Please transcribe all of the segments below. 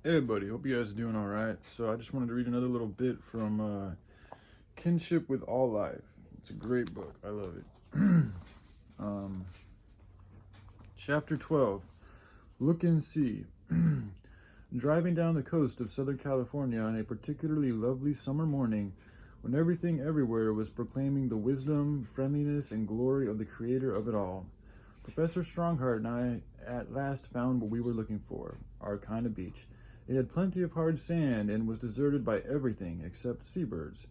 Hey everybody, hope you guys are doing all right. So I just wanted to read another little bit from Kinship with All Life. It's a great book. I love it. um, Chapter 12, Look and See. Driving down the coast of Southern California on a particularly lovely summer morning, when everything everywhere was proclaiming the wisdom, friendliness, and glory of the creator of it all, Professor Strongheart and I at last found what we were looking for, our kind of beach. It had plenty of hard sand and was deserted by everything except seabirds.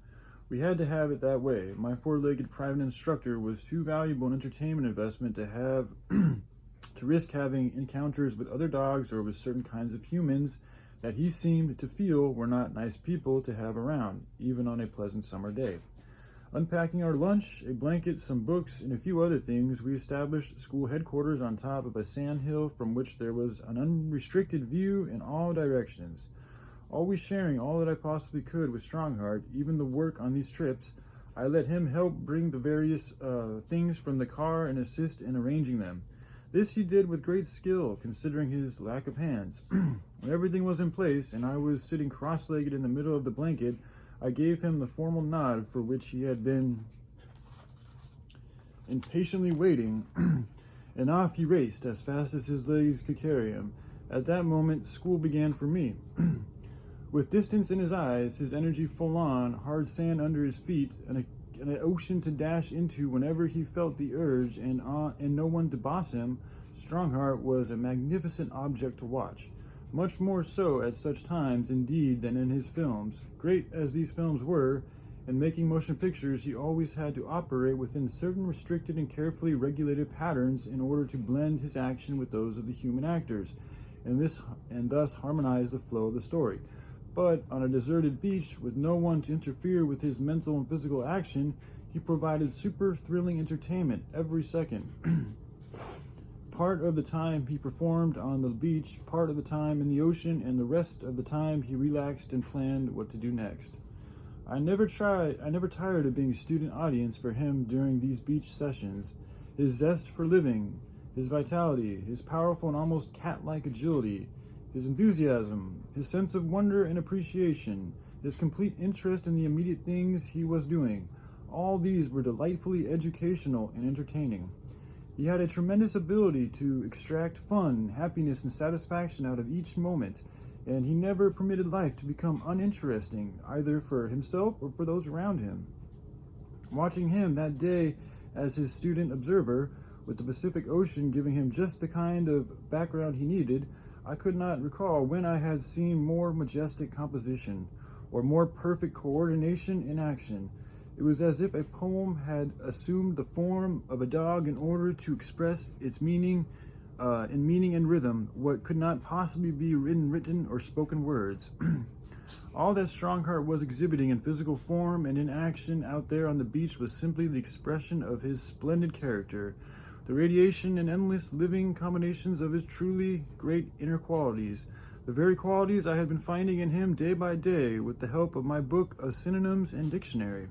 We had to have it that way. My four-legged private instructor was too valuable an entertainment investment to have to risk having encounters with other dogs or with certain kinds of humans that he seemed to feel were not nice people to have around, even on a pleasant summer day. Unpacking our lunch, a blanket, some books, and a few other things, we established school headquarters on top of a sand hill from which there was an unrestricted view in all directions. Always sharing all that I possibly could with Strongheart, even the work on these trips, I let him help bring the various things from the car and assist in arranging them. This he did with great skill, considering his lack of hands. When everything was in place, and I was sitting cross-legged in the middle of the blanket, I gave him the formal nod for which he had been impatiently waiting, and off he raced as fast as his legs could carry him. At that moment, school began for me. With distance in his eyes, his energy full on, hard sand under his feet, and an ocean to dash into whenever he felt the urge, and no one to boss him, Strongheart was a magnificent object to watch. Much more so at such times, indeed, than in his films. Great as these films were, in making motion pictures, he always had to operate within certain restricted and carefully regulated patterns in order to blend his action with those of the human actors, and thus harmonize the flow of the story. But on a deserted beach, with no one to interfere with his mental and physical action, he provided super thrilling entertainment every second. Part of the time he performed on the beach, part of the time in the ocean, and the rest of the time he relaxed and planned what to do next. I never tired of being student audience for him during these beach sessions. His zest for living, his vitality, his powerful and almost cat-like agility, his enthusiasm, his sense of wonder and appreciation, his complete interest in the immediate things he was doing, all these were delightfully educational and entertaining. He had a tremendous ability to extract fun, happiness, and satisfaction out of each moment, and he never permitted life to become uninteresting, either for himself or for those around him. Watching him that day as his student observer, with the Pacific Ocean giving him just the kind of background he needed, I could not recall when I had seen more majestic composition, or more perfect coordination in action. It was as if a poem had assumed the form of a dog in order to express its meaning and rhythm, what could not possibly be in written or spoken words. All that Strongheart was exhibiting in physical form and in action out there on the beach was simply the expression of his splendid character, the radiation and endless living combinations of his truly great inner qualities, the very qualities I had been finding in him day by day with the help of my book of synonyms and dictionary.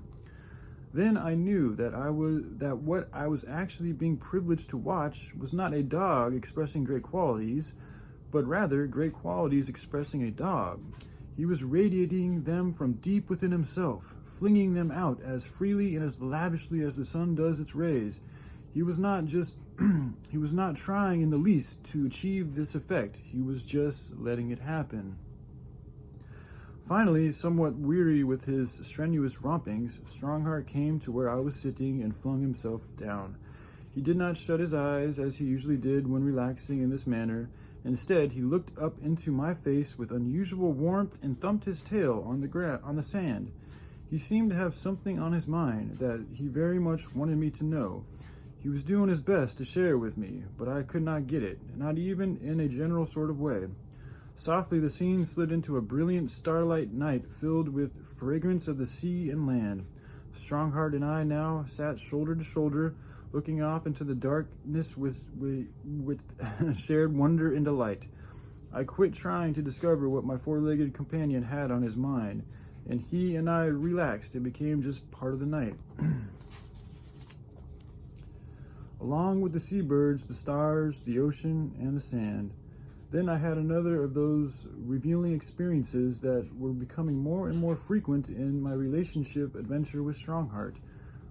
Then I knew that what I was actually being privileged to watch was not a dog expressing great qualities, but rather great qualities expressing a dog. He was radiating them from deep within himself, flinging them out as freely and as lavishly as the sun does its rays. He was not trying in the least to achieve this effect. He was just letting it happen. Finally, somewhat weary with his strenuous rompings, Strongheart came to where I was sitting and flung himself down. He did not shut his eyes as he usually did when relaxing in this manner. Instead, he looked up into my face with unusual warmth and thumped his tail on the sand. He seemed to have something on his mind that he very much wanted me to know. He was doing his best to share with me, but I could not get it, not even in a general sort of way. Softly the scene slid into a brilliant starlight night filled with fragrance of the sea and land. Strongheart and I now sat shoulder to shoulder, looking off into the darkness with shared wonder and delight. I quit trying to discover what my four-legged companion had on his mind, and he and I relaxed and became just part of the night. Along with the seabirds, the stars, the ocean, and the sand, Then I had another of those revealing experiences that were becoming more and more frequent in my relationship adventure with Strongheart.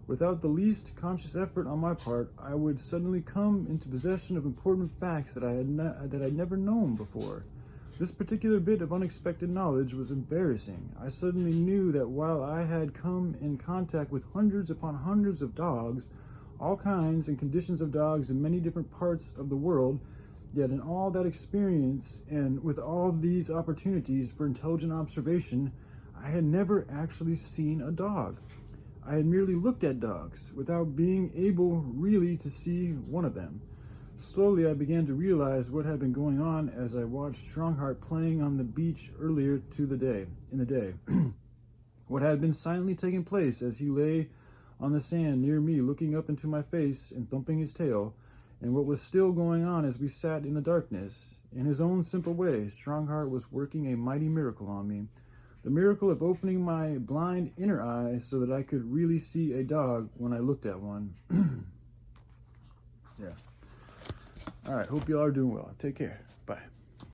Without the least conscious effort on my part, I would suddenly come into possession of important facts that I'd never known before. This particular bit of unexpected knowledge was embarrassing. I suddenly knew that while I had come in contact with hundreds upon hundreds of dogs, all kinds and conditions of dogs in many different parts of the world, yet in all that experience and with all these opportunities for intelligent observation, I had never actually seen a dog. I had merely looked at dogs without being able really to see one of them. Slowly I began to realize what had been going on as I watched Strongheart playing on the beach earlier in the day. What had been silently taking place as he lay on the sand near me, looking up into my face and thumping his tail, and what was still going on as we sat in the darkness. In his own simple way, Strongheart was working a mighty miracle on me. The miracle of opening my blind inner eye so that I could really see a dog when I looked at one. Yeah. All right, hope you all are doing well. Take care. Bye.